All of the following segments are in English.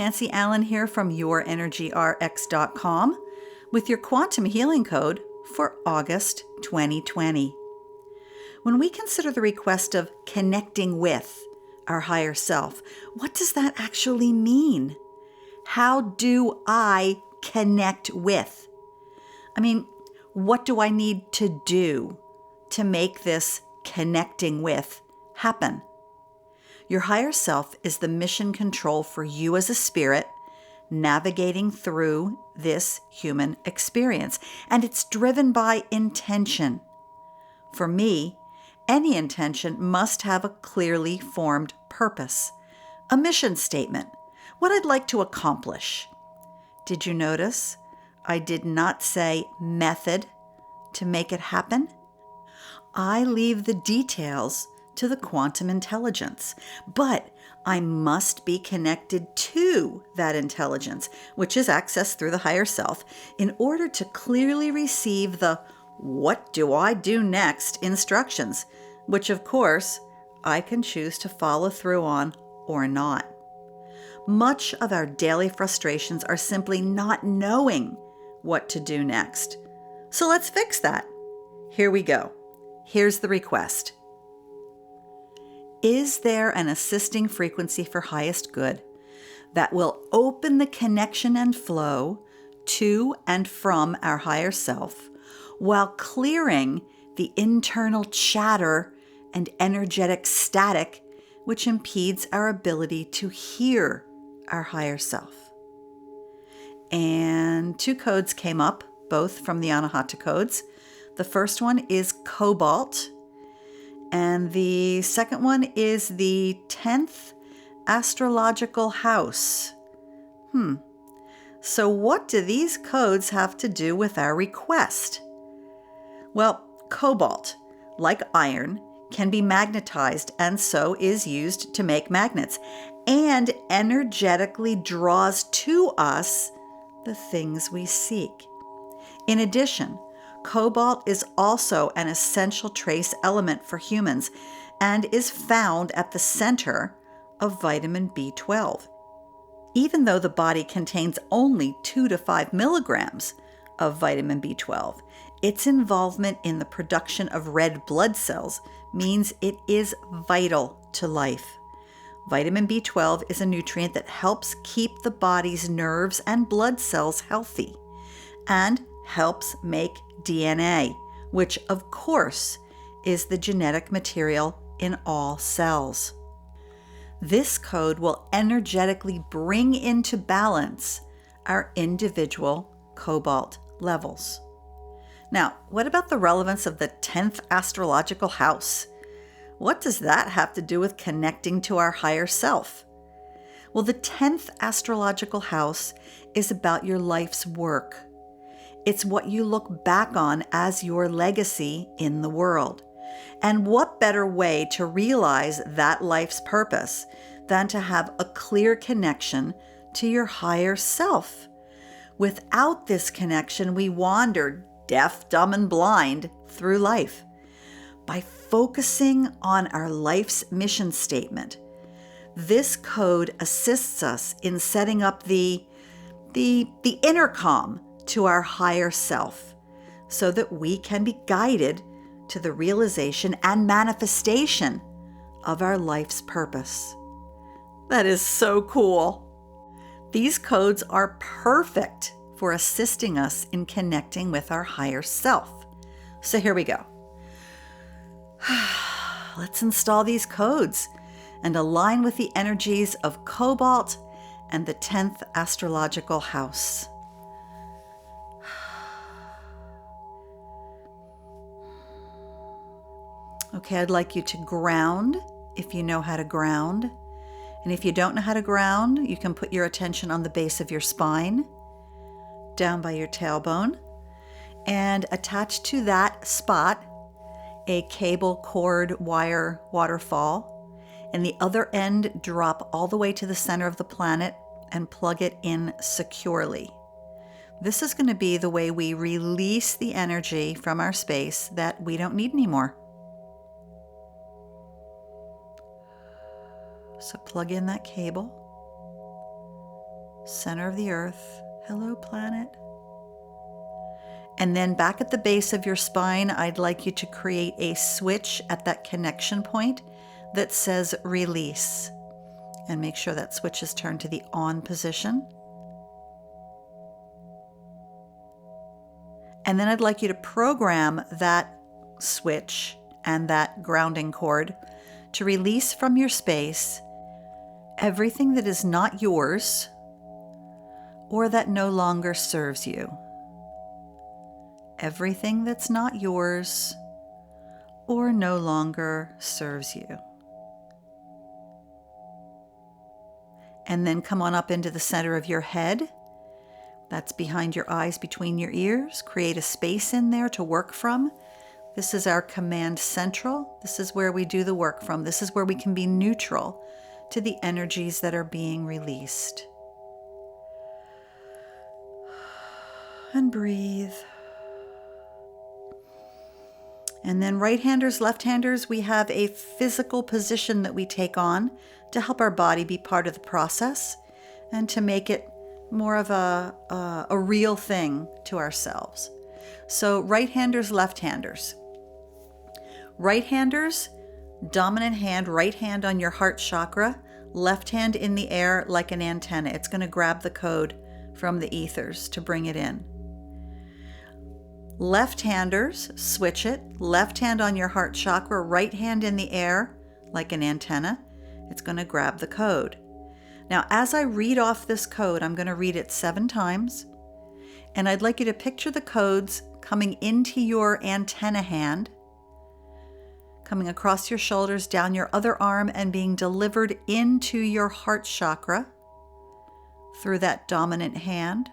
Nancy Allen here from YourEnergyRx.com with your quantum healing code for August 2020. When we consider the request of connecting with our higher self, what does that actually mean? How do I connect with? What do I need to do to make this connecting with happen? Your higher self is the mission control for you as a spirit navigating through this human experience, and it's driven by intention. For me, any intention must have a clearly formed purpose, a mission statement, what I'd like to accomplish. Did you notice I did not say method to make it happen? I leave the details to the quantum intelligence, but I must be connected to that intelligence, which is accessed through the higher self, in order to clearly receive the "what do I do next" instructions, which of course I can choose to follow through on or not. Much of our daily frustrations are simply not knowing what to do next. So let's fix that. Here we go. Here's the request. Is there an assisting frequency for highest good that will open the connection and flow to and from our higher self while clearing the internal chatter and energetic static which impedes our ability to hear our higher self? And 2 codes came up, both from the Anahata Codes. The first one is COBALT, and the second one is the 10th Astrological House. So what do these codes have to do with our request? Well, cobalt, like iron, can be magnetized and so is used to make magnets and energetically draws to us the things we seek. In addition, cobalt is also an essential trace element for humans and is found at the center of vitamin B12. Even though the body contains only 2 to 5 milligrams of vitamin B12, its involvement in the production of red blood cells means it is vital to life. Vitamin B12 is a nutrient that helps keep the body's nerves and blood cells healthy and helps make DNA, which of course is the genetic material in all cells. This code will energetically bring into balance our individual cobalt levels. Now, what about the relevance of the 10th Astrological House? What does that have to do with connecting to our higher self? Well, the 10th Astrological House is about your life's work. It's what you look back on as your legacy in the world. And what better way to realize that life's purpose than to have a clear connection to your higher self? Without this connection, we wander deaf, dumb, and blind through life. By focusing on our life's mission statement, this code assists us in setting up the intercom to our higher self so that we can be guided to the realization and manifestation of our life's purpose. That is so cool. These codes are perfect for assisting us in connecting with our higher self. So here we go. Let's install these codes and align with the energies of Cobalt and the 10th Astrological House. Okay, I'd like you to ground if you know how to ground. And if you don't know how to ground, you can put your attention on the base of your spine, down by your tailbone, and attach to that spot a cable cord wire waterfall, and the other end drop all the way to the center of the planet and plug it in securely. This is going to be the way we release the energy from our space that we don't need anymore. So plug in that cable. center of the earth. Hello, planet. And then back at the base of your spine, I'd like you to create a switch at that connection point that says release. And make sure that switch is turned to the on position. And then I'd like you to program that switch and that grounding cord to release from your space everything that is not yours or that no longer serves you. Everything that's not yours or no longer serves you. And then come on up into the center of your head. That's behind your eyes, between your ears. Create a space in there to work from. This is our command central. This is where we do the work from. This is where we can be neutral to the energies that are being released. And breathe. And then right-handers, left-handers, we have a physical position that we take on to help our body be part of the process and to make it more of a real thing to ourselves. So right-handers, left-handers. Right-handers, dominant hand, right hand on your heart chakra, left hand in the air like an antenna. It's going to grab the code from the ethers to bring it in. Left-handers, switch it. Left hand on your heart chakra, right hand in the air like an antenna. It's going to grab the code. Now, as I read off this code, I'm going to read it 7 times. And I'd like you to picture the codes coming into your antenna hand, coming across your shoulders, down your other arm, and being delivered into your heart chakra through that dominant hand.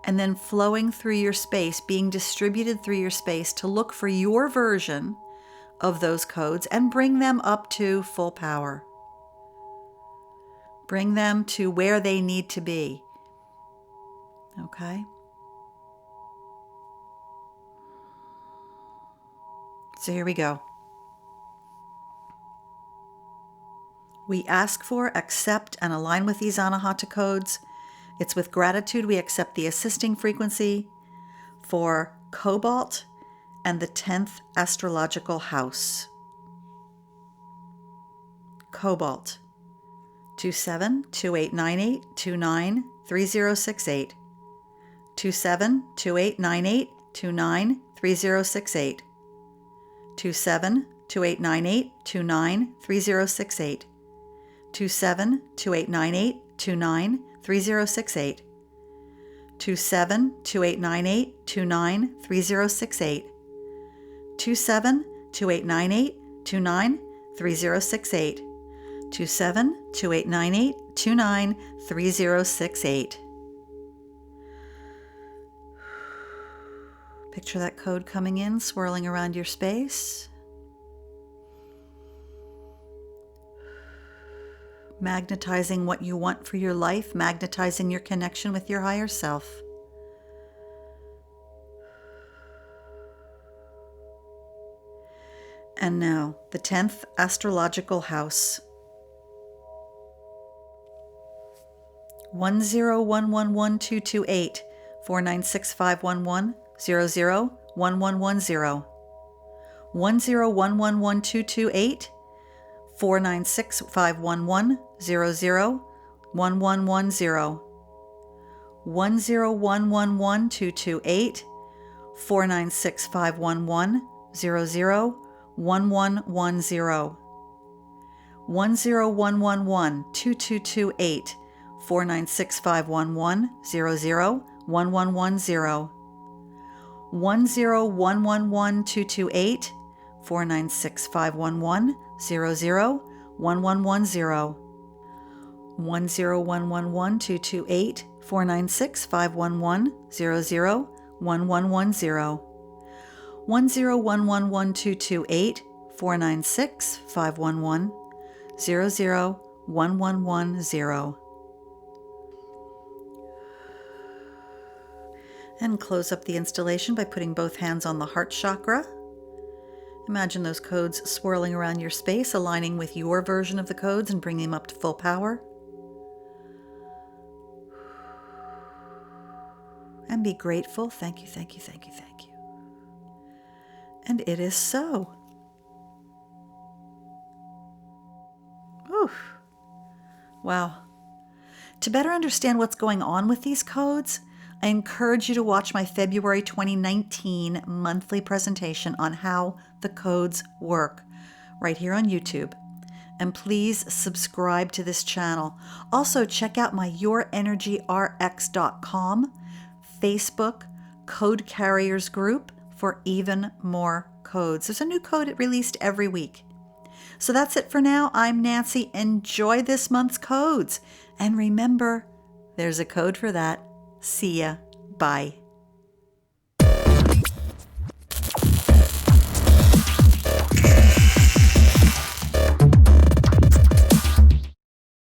And then flowing through your space, being distributed through your space to look for your version of those codes and bring them up to full power. Bring them to where they need to be. Okay? So here we go. We ask for, accept, and align with these Anahata codes. It's with gratitude we accept the assisting frequency for COBALT and the 10th Astrological House. COBALT 272898293068. 272898293068. 272898293068. 272898293068. 272898293068. 272898293068. 272898293068. Picture that code coming in, swirling around your space. Magnetizing what you want for your life, magnetizing your connection with your higher self. And now, the 10th Astrological House. 101112228 4965110 001110 101112228 4965110 001110 101112228 4965110 001110 101112228 4965110 001110 101112228 4965110 001110 101112228 4965110 001110 101112228 4965110 001110. And close up the installation by putting both hands on the heart chakra. Imagine those codes swirling around your space, aligning with your version of the codes and bringing them up to full power. be grateful. Thank you, thank you, thank you, thank you. And it is so. Oof. Wow. To better understand what's going on with these codes, I encourage you to watch my February 2019 monthly presentation on how the codes work right here on YouTube. And please subscribe to this channel. Also, check out my YourEnergyRx.com Facebook Code Carriers group for even more codes. There's a new code released every week. So that's it for now. I'm Nancy. Enjoy this month's codes. And remember, there's a code for that. See ya. Bye.